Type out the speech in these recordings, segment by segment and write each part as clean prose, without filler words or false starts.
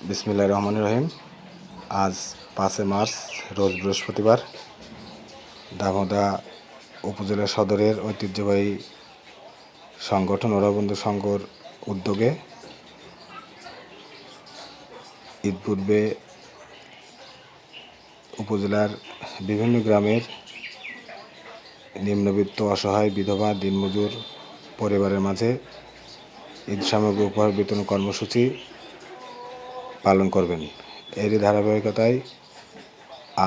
বিসমিল্লাহির রহমানির রহিম। আজ 5 মার্চ রোজ বৃহস্পতিবার। দামোদা উপজেলা সদরের ঐতিহ্যবাহী সংগঠন ওরাবন্ধু সংঘর উদ্যোগে ঈদ পূর্বে উপজেলার বিভিন্ন গ্রামের নিম্নবিত্ত, অসহায়, বিধবা, দিনমজুর পরিবারের মাঝে ঈদ সামগ্রী উপহার বিতরণ কর্মসূচি পালন করবেন। এরই ধারাবাহিকতায়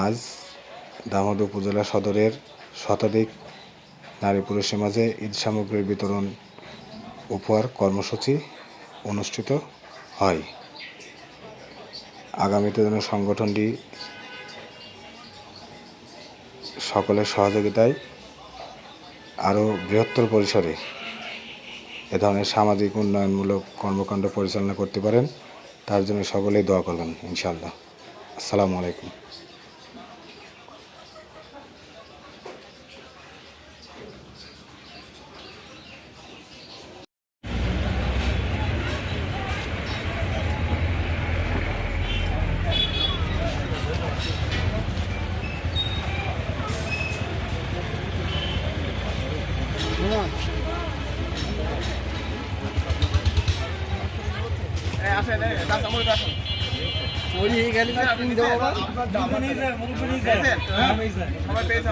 আজ দামোদা উপজেলা সদরের শতাধিক নারী পুরুষের মাঝে ঈদ সামগ্রীর বিতরণ উপহার কর্মসূচি অনুষ্ঠিত হয়। আগামীতে যেন সংগঠনটি সকলের সহযোগিতায় আরও বৃহত্তর পরিসরে এ ধরনের সামাজিক উন্নয়নমূলক কর্মকাণ্ড পরিচালনা করতে পারেন, তার জন্য সকলেই দোয়া করবেন ইনশাআল্লাহ। আসসালামু আলাইকুম। সবাই পেয়েছে